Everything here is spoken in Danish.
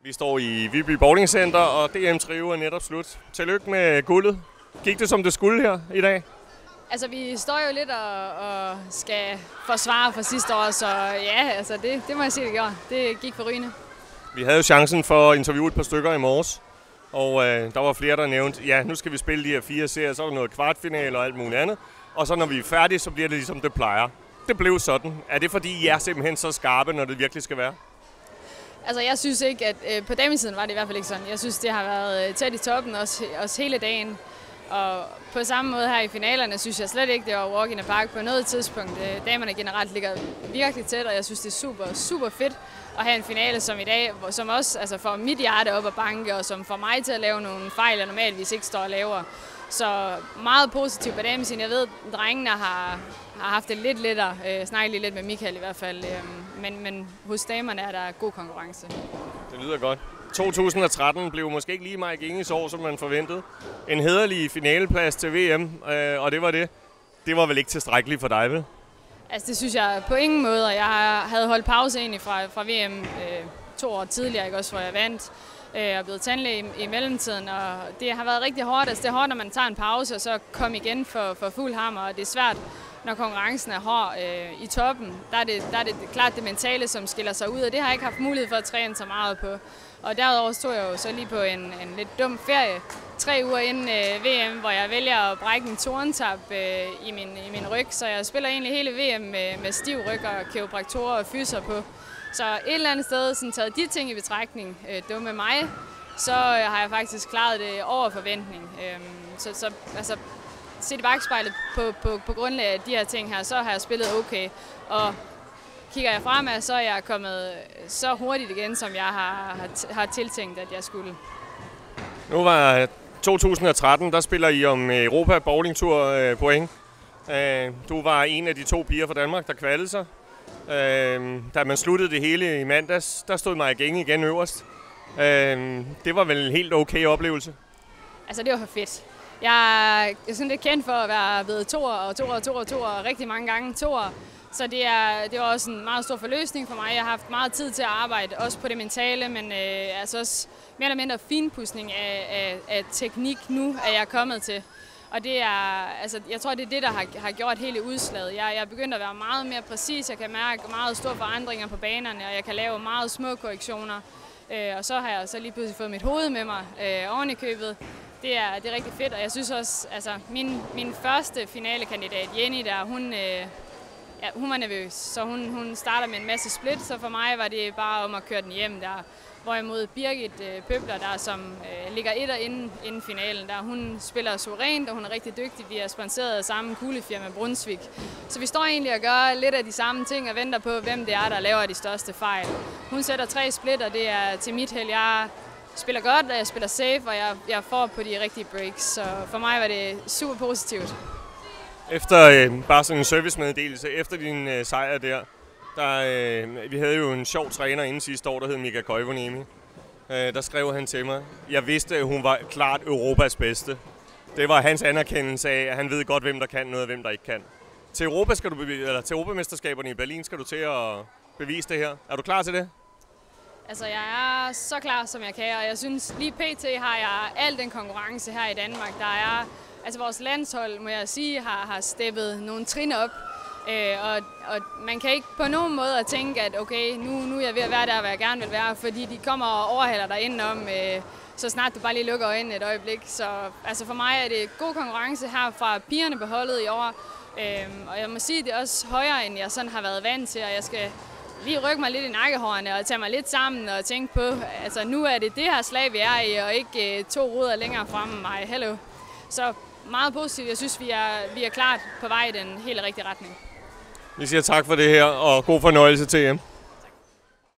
Vi står i Viby Bowling Center, og DM Trio er netop slut. Tillykke med guldet. Gik det som det skulle her i dag? Altså, vi står jo lidt og skal forsvare for sidste år, så ja, altså det må jeg sige, det gjorde. Det gik forrygende. Vi havde jo chancen for at interviewe et par stykker i morges, og der var flere, der nævnte, ja, nu skal vi spille de her 4 serier, så er der noget kvartfinale og alt muligt andet. Og så når vi er færdige, så bliver det ligesom det plejer. Det blev sådan. Er det fordi, I er simpelthen så skarpe, når det virkelig skal være? Altså, jeg synes ikke, at på damesiden var det i hvert fald ikke sådan. Jeg synes, det har været tæt i toppen, også hele dagen. Og på samme måde her i finalerne, synes jeg slet ikke, det var walk in the park på noget tidspunkt. Damerne generelt ligger virkelig tæt, og jeg synes, det er super, super fedt at have en finale som i dag, som også altså, får mit hjerte op at banke, og som får mig til at lave nogle fejl, jeg normalvis ikke står og laver. Så meget positivt på damesiden. Jeg ved, at drengene har haft det lidt lettere. Snakket lidt med Michael i hvert fald. Men hos damerne er der god konkurrence. Det lyder godt. 2013 blev måske ikke lige Mike Inges år, som man forventede. En hæderlig finaleplads til VM, og det var det. Det var vel ikke tilstrækkeligt for dig, vel? Altså det synes jeg på ingen måde. Jeg havde holdt pause egentlig fra VM 2 år tidligere, ikke? Også hvor jeg vandt. Og blevet tandlæge i mellemtiden, og det har været rigtig hårdt. Altså det er hårdt, når man tager en pause og så kommer igen for fuld hammer, og det er svært, når konkurrencen er hård i toppen. Der er det klart det mentale, som skiller sig ud, og det har jeg ikke haft mulighed for at træne så meget på. Og derudover stod jeg jo så lige på en lidt dum ferie 3 uger inden VM, hvor jeg vælger at brække en torntab i min ryg, så jeg spiller egentlig hele VM med stiv ryg og kiropraktorer og fyser på. Så et eller andet sted, sådan taget de ting i betragtning, dumme mig, så har jeg faktisk klaret det over forventning. Så altså, set i bagspejlet på grundlag af de her ting her, så har jeg spillet okay. Og kigger jeg fremad, så er jeg kommet så hurtigt igen, som jeg har tiltænkt, at jeg skulle. Nu var 2013, der spiller I om Europa Bowling Tour point. Du var en af de 2 piger fra Danmark, der kvalede sig. Da man sluttede det hele i mandags, der stod Maja Genge igen øverst. Det var vel en helt okay oplevelse? Altså det var for fedt. Jeg er sådan lidt kendt for at være ved toer rigtig mange gange toer. Så det var også en meget stor forløsning for mig. Jeg har haft meget tid til at arbejde, også på det mentale, men altså også mere eller mindre finpudsning af teknik nu, er jeg kommet til. Og det er, altså, jeg tror, det er det, der har gjort hele udslaget. Jeg er begyndt at være meget mere præcis. Jeg kan mærke meget store forandringer på banerne, og jeg kan lave meget små korrektioner. Og så har jeg så lige pludselig fået mit hoved med mig oven i købet. Det er rigtig fedt, og jeg synes også, altså min første finalekandidat, Jenny, der, hun var nervøs, så hun starter med en masse split, så for mig var det bare om at køre den hjem der. Hvorimod Birgit Pøbler, der som ligger etter inden finalen, der hun spiller suverænt, og hun er rigtig dygtig. Vi er sponsoreret af samme kuglefirma Brunsvik. Så vi står egentlig og gør lidt af de samme ting og venter på, hvem det er, der laver de største fejl. Hun sætter 3 split, og det er til mit held. Jeg spiller godt, og jeg spiller safe, og jeg får på de rigtige breaks. Så for mig var det super positivt. Efter bare sådan en servicemeddelelse, efter din sejr vi havde jo en sjov træner inden sidste år, der hed Mika Koivuniemi. Der skrev han til mig, jeg vidste, at hun var klart Europas bedste. Det var hans anerkendelse af, at han ved godt, hvem der kan noget og hvem der ikke kan. Til Europamesterskaberne i Berlin skal du til at bevise det her. Er du klar til det? Altså, jeg er så klar, som jeg kan, og jeg synes, lige pt. Har jeg al den konkurrence her i Danmark. Der er, altså vores landshold, må jeg sige, har steppet nogle trin op. Og man kan ikke på nogen måde at tænke, at okay, nu er jeg ved at være der, hvor jeg gerne vil være, fordi de kommer og overhaler dig indenom, så snart du bare lige lukker øjnene et øjeblik. Så altså for mig er det god konkurrence her fra pigerne på holdet i år, og jeg må sige, at det er også højere, end jeg sådan har været vant til, og jeg skal lige rykke mig lidt i nakkehårene og tage mig lidt sammen og tænke på, altså nu er det her slag, vi er i, og ikke 2 ruder længere fremme mig. Hello. Så meget positivt. Jeg synes, vi er klart på vej i den helt rigtige retning. Vi siger tak for det her, og god fornøjelse til jer.